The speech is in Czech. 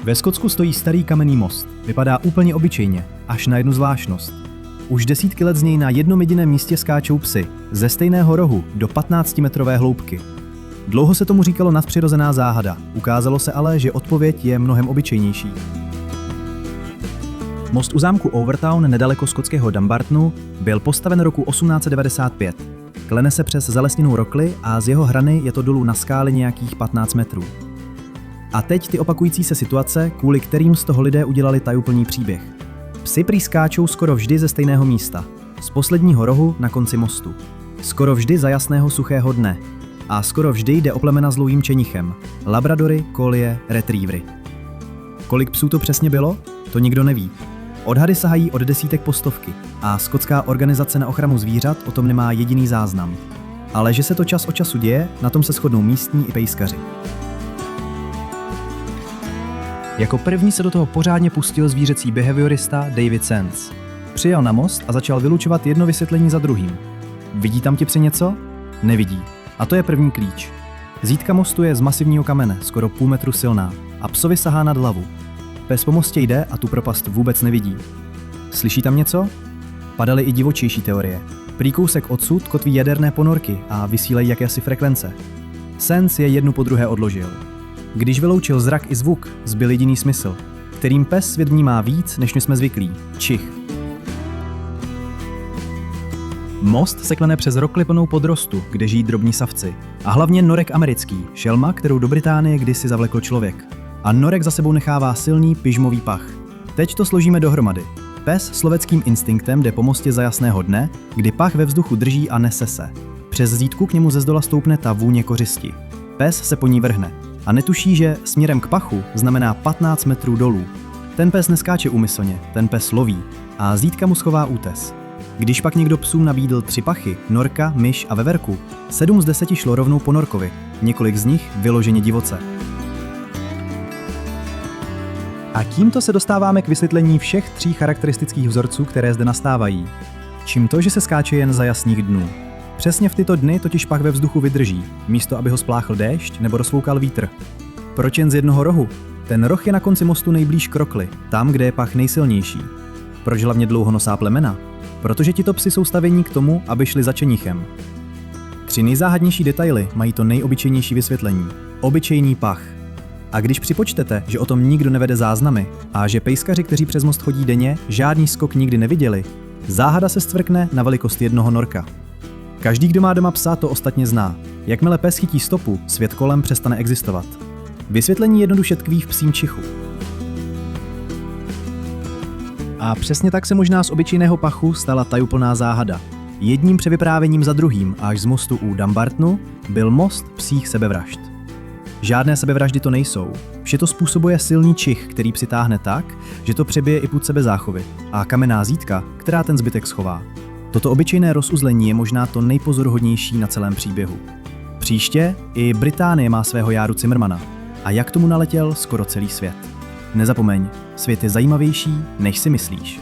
Ve Skotsku stojí starý kamenný most. Vypadá úplně obyčejně, až na jednu zvláštnost. Už desítky let z něj na jednom jediném místě skáčou psy, ze stejného rohu do 15metrové hloubky. Dlouho se tomu říkalo nadpřirozená záhada, ukázalo se ale, že odpověď je mnohem obyčejnější. Most u zámku Overtown nedaleko skotského Dumbartonu byl postaven roku 1895. Klene se přes zalesněnou Rockley a z jeho hrany je to dolů na skály nějakých 15 metrů. A teď ty opakující se situace, kvůli kterým z toho lidé udělali tajuplný příběh. Psi prý skáčou skoro vždy ze stejného místa, z posledního rohu na konci mostu. Skoro vždy za jasného suchého dne. A skoro vždy jde o plemena s dlouhým čenichem. Labradory, kolie, retrievery. Kolik psů to přesně bylo? To nikdo neví. Odhady sahají od desítek po stovky a skotská organizace na ochranu zvířat o tom nemá jediný záznam. Ale že se to čas od času děje, na tom se shodnou místní i pejskaři. Jako první se do toho pořádně pustil zvířecí behaviorista David Sands. Přijel na most a začal vylučovat jedno vysvětlení za druhým. Vidí tam ti psi něco? Nevidí. A to je první klíč. Zítka mostu je z masivního kamene, skoro půl metru silná, a psovi sahá nad hlavu. Pes po mostě jde a tu propast vůbec nevidí. Slyší tam něco? Padaly i divočejší teorie. Prý kousek odsud kotví jaderné ponorky a vysílají jakési frekvence. Sands je jednu po druhé odložil. Když vyloučil zrak i zvuk, zbyl jediný smysl, kterým pes svět vnímá víc, než my jsme zvyklí. Čich. Most se klene přes Rockley plnou podrostu, kde žijí drobní savci. A hlavně norek americký, šelma, kterou do Británie kdysi zavlekl člověk. A norek za sebou nechává silný pyžmový pach. Teď to složíme dohromady. Pes s loveckým instinktem jde po mostě za jasného dne, kdy pach ve vzduchu drží a nese se. Přes zítku k němu ze zdola stoupne ta vůně kořisti. Pes se po ní vrhne a netuší, že směrem k pachu znamená 15 metrů dolů. Ten pes neskáče úmyslně, ten pes loví a zítka mu schová útes. Když pak někdo psům nabídl 3 pachy, norka, myš a veverku, 7 z 10 šlo rovnou po norkovi, několik z nich vyloženě divoce. A tímto se dostáváme k vysvětlení všech 3 charakteristických vzorců, které zde nastávají. Čím to, že se skáče jen za jasných dnů. Přesně v tyto dny totiž pach ve vzduchu vydrží, místo aby ho spláchl déšť nebo rozfoukal vítr. Proč jen z jednoho rohu? Ten roh je na konci mostu nejblíž k Rockley, tam, kde je pach nejsilnější. Proč hlavně dlouhonosá plemena? Protože tito psi jsou stavění k tomu, aby šli za čenichem. 3 nejzáhadnější detaily mají to nejobyčejnější vysvětlení. Obyčejný pach. A když připočtete, že o tom nikdo nevede záznamy a že pejskaři, kteří přes most chodí denně, žádný skok nikdy neviděli, záhada se stvrkne na velikost jednoho norka. Každý, kdo má doma psa, to ostatně zná. Jakmile pes chytí stopu, svět kolem přestane existovat. Vysvětlení jednoduše tkví v psím čichu. A přesně tak se možná z obyčejného pachu stala tajuplná záhada. Jedním převyprávěním za druhým až z mostu u Dumbartonu byl most psích sebevražd. Žádné sebevraždy to nejsou. Vše to způsobuje silný čich, který psi táhne tak, že to přebije i pud sebezáchovy, a kamenná zítka, která ten zbytek schová. Toto obyčejné rozuzlení je možná to nejpozoruhodnější na celém příběhu. Příště i Británie má svého Járu Zimmermana. A jak tomu naletěl skoro celý svět. Nezapomeň, svět je zajímavější, než si myslíš.